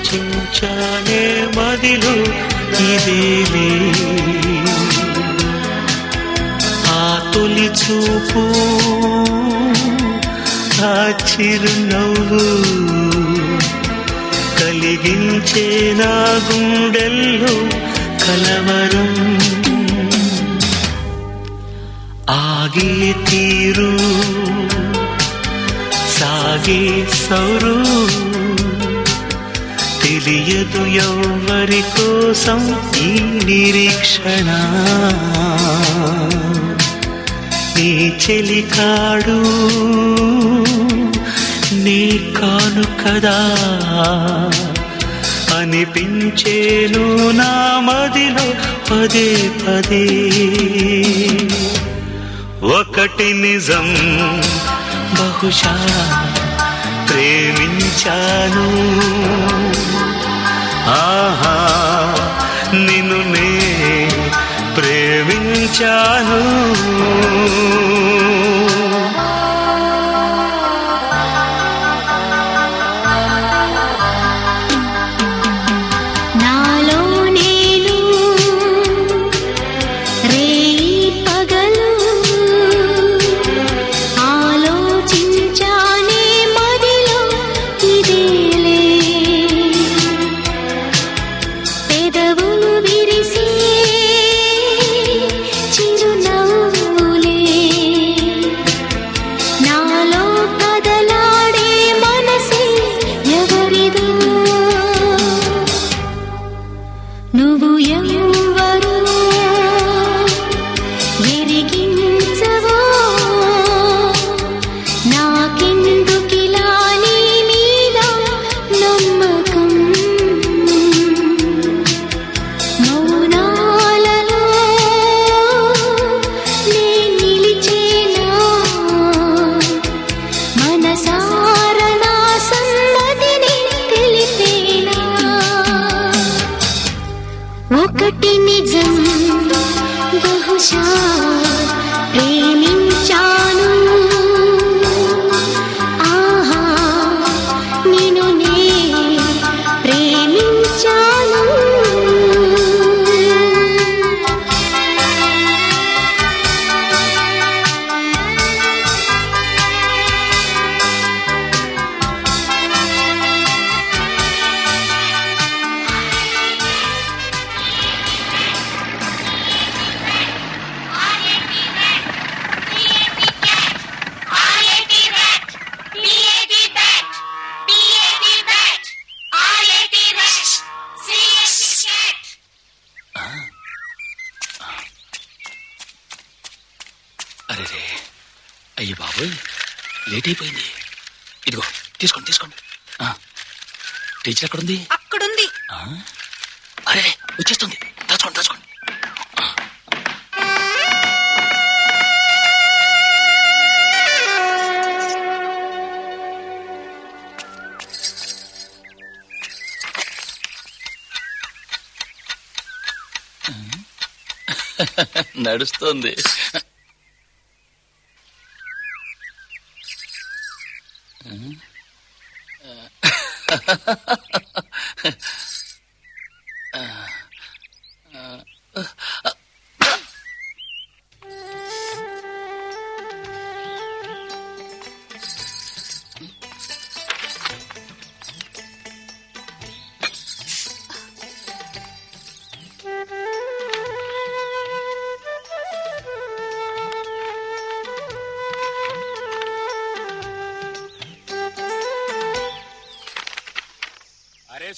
ఆలోచించానే మదిలో ఇదేలే ఆ తొలి చూపు ఆ చిరునవ్వు కలిగించే నా గుండెల్లో కలవరం ఆగే తీరు సాగే సౌరు తెలియదు ఎవ్వరి కోసం ఈ నిరీక్షణ నీ చెలికాడు నీ కాను కదా అనిపించేను నా మదిలో పదే పదే ఒకటి నిజం బహుశా ప్రేమించాను ఆహా నిన్ను నే ప్రేమించాను ఒకటి నిజం బహుశా ప్రేమించాను ఆహా నిన్ను నే ప్రేమించాను అరే అయ్యి బాబోయ్ లేట్ అయిపోయింది. ఇదిగో తీసుకోండి తీసుకోండి. టీచర్ ఎక్కడుంది? అక్కడుంది. అరే వచ్చేస్తుంది, దాచుకోండి దాచుకోండి. నడుస్తోంది.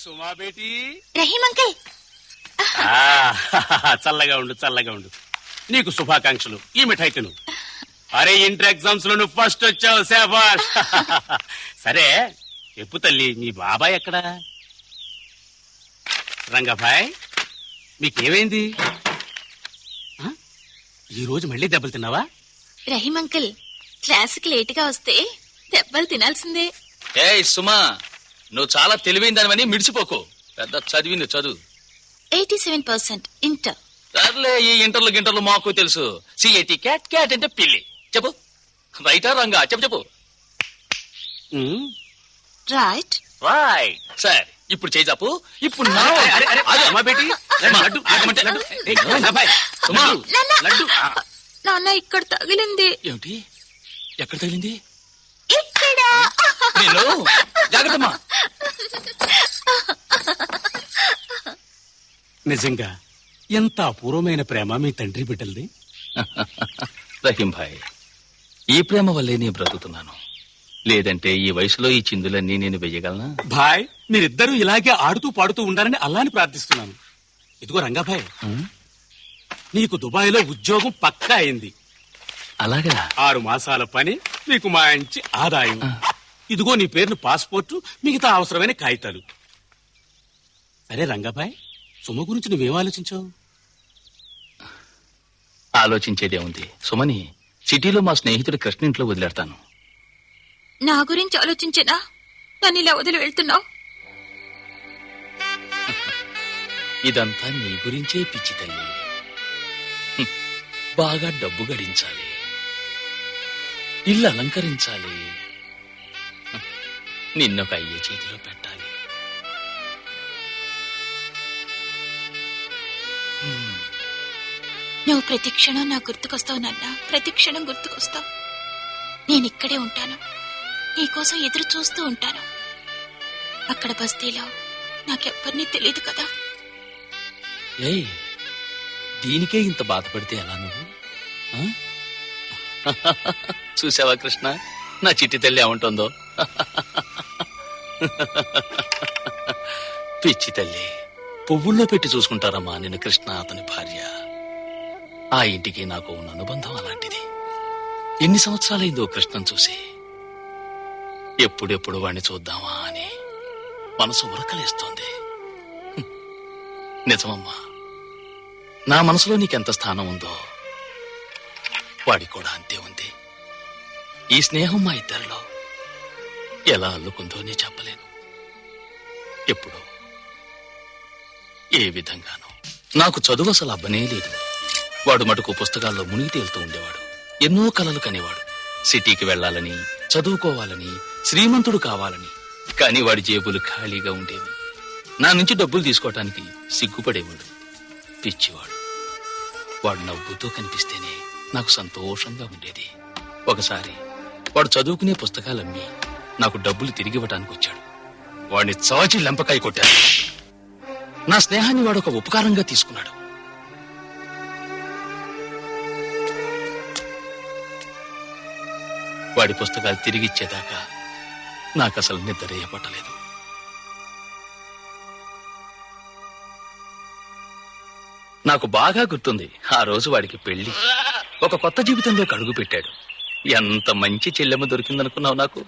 సుమా బేటీ. రహీం అంకుల్. చల్లగా ఉండు చల్లగా ఉండు. నీకు శుభాకాంక్షలు. ఈ మిఠాయి తిను. అరే ఇంటర్ ఎగ్జామ్స్ లో నువ్వు ఫస్ట్ వచ్చావు, శాబాష్. సరే చెప్పు తల్లి, మీ బాబాయ్ ఎక్కడా? రంగభాయ్ మీకేమైంది? ఈ రోజు మళ్ళీ దెబ్బలు తిన్నావా? రహీం అంకుల్ క్లాసుకి లేటుగా వస్తే దెబ్బలు తినాల్సిందే. ఏయ్ సుమా, నువ్వు చాలా తెలివైన దానివని మిడిచిపోకు. పెద్ద చదివింది చదువు. 87% ఇంటర్. సర్లే, ఈ ఇంటర్లు గింటర్లు మాకు తెలుసు. సిఐటి క్యాట్, క్యాట్ అంటే పిల్లి. చెప్పు రైటా రంగా? చెప్పు చెప్పు. రైట్. రైట్. సరే ఇప్పుడు చేయి చాపు. ఇప్పుడు నా అరే, అరే, అరే, ఆగు. అమ్మా బేటీ, అమ్మా, లడ్డు, ఆగమంటే. లడ్డు. ఏయ్, రంగాబాయ్, సుమా, లడ్డు. నాన్న ఇక్కడ తగిలింది. ఏమిటి? ఎక్కడ తగిలింది? ఇక్కడ. నేను జాగ్రత్తమ్మా. నిజంగా ఎంత అపూర్వమైన ప్రేమ మీ తండ్రి బిడ్డలది. రహీం భాయ్, ఈ ప్రేమ వల్లే నేను బ్రతుకుతున్నాను. లేదంటే ఈ వయసులో ఈ చిందులన్నీ నేను వెయ్యగలనా? భాయ్, మీరిద్దరూ ఇలాగే ఆడుతూ పాడుతూ ఉండాలని అల్లాని ప్రార్థిస్తున్నాను. ఇదిగో రంగాభాయ్, నీకు దుబాయ్లో ఉద్యోగం పక్కా అయింది. అలాగా? 6 మాసాల పని, మీకు మంచి ఆదాయం. ఇదిగో నీ పేరును పాస్పోర్టు, మిగతా అవసరమైన కాగితాలు. సరే రంగాభాయ్, సుమ గురించి నువ్వేం ఆలోచించావు? ఆలోచించేదే ఉంది సుమని. సిటీలో మా స్నేహితుడు కృష్ణ ఇంట్లో వదిలేస్తాను. నా గురించి ఆలోచించేనా నన్ను ఇలా వదిలి వెళ్తున్నావు? ఇదంతా నీ గురించే పిచ్చి తల్లి. బాగా డబ్బు గడించాలి, ఇల్లు అలంకరించాలి, నిన్నొక అయ్యే చేతిలో పెట్టాలి. నువ్వు ప్రతి క్షణం నా గుర్తుకొస్తావు నాన్న. ప్రతి క్షణం గుర్తుకొస్తావు. నేనిక్కడే ఉంటాను, నీకోసం ఎదురు చూస్తూ ఉంటాను. అక్కడ బస్తీలో నాకెవ్వరినీ తెలియదు కదా. ఏయ్, దీనికే ఇంత బాధపడితే ఎలా నువ్వు? ఆ? చూసావా కృష్ణ, నా చిట్టి తల్లి ఏమంటుందో? పిచ్చి తల్లి, పువ్వుల్లో పెట్టి చూసుకుంటారమ్మా నిన్ను కృష్ణ అతని భార్య. ఆ ఇంటికి నాకు ఉన్న అనుబంధం అలాంటిది. ఎన్ని సంవత్సరాలైందో కృష్ణను చూసి. ఎప్పుడెప్పుడు వాణ్ణి చూద్దామా అని మనసు ఉరకలేస్తోంది. నిజమమ్మా, నా మనసులో నీకెంత స్థానం ఉందో వాడికి కూడా అంతే ఉంది. ఈ స్నేహం మా ఇద్దరిలో ఎలా అల్లుకుందో నీ చెప్పలేను. ఎప్పుడు ఏ విధంగానూ నాకు చదువు అసలు అబ్బనే లేదు. వాడు మటుకు పుస్తకాల్లో మునిగి తేలుతూ ఉండేవాడు. ఎన్నో కలలు కనేవాడు. సిటీకి వెళ్లాలని, చదువుకోవాలని, శ్రీమంతుడు కావాలని. కాని వాడి జేబులు ఖాళీగా ఉండేవి. నా నుంచి డబ్బులు తీసుకోవటానికి సిగ్గుపడేవాడు. పిచ్చివాడు. వాడు నవ్వుతూ కనిపిస్తేనే నాకు సంతోషంగా ఉండేది. ఒకసారి వాడు చదువుకునే పుస్తకాలమ్మి నాకు డబ్బులు తిరిగివ్వటానికి వచ్చాడు. వాడిని చాచి లెంపకాయ కొట్టాడు. నా స్నేహాన్ని వాడు ఒక ఉపకారంగా తీసుకున్నాడు. వాడి పుస్తకాలు తిరిగిచ్చేదాకా నాకసలు నిద్రే పట్టలేదు. నాకు బాగా గుర్తుంది, ఆ రోజు వాడికి పెళ్లి. ఒక కొత్త జీవితంలోకి అడుగు పెట్టాడు. ఎంత మంచి చెల్లెమ్మ దొరికిందనుకున్నావు నాకు.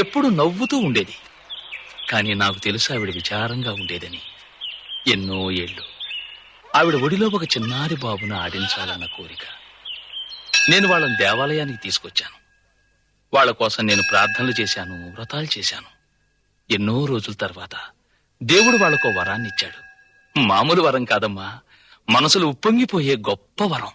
ఎప్పుడు నవ్వుతూ ఉండేది. కాని నాకు తెలుసు ఆవిడ విచారంగా ఉండేదని. ఎన్నో ఏళ్ళు ఆవిడ ఒడిలో ఒక చిన్నారి బాబును ఆడించాలన్న కోరిక. నేను వాళ్ళని దేవాలయానికి తీసుకొచ్చాను. వాళ్ళ కోసం నేను ప్రార్థనలు చేశాను, వ్రతాలు చేశాను. ఎన్నో రోజుల తర్వాత దేవుడు వాళ్ళకో వరాన్నిచ్చాడు. మామూలు వరం కాదమ్మా, మనసులు ఉప్పొంగిపోయే గొప్ప వరం.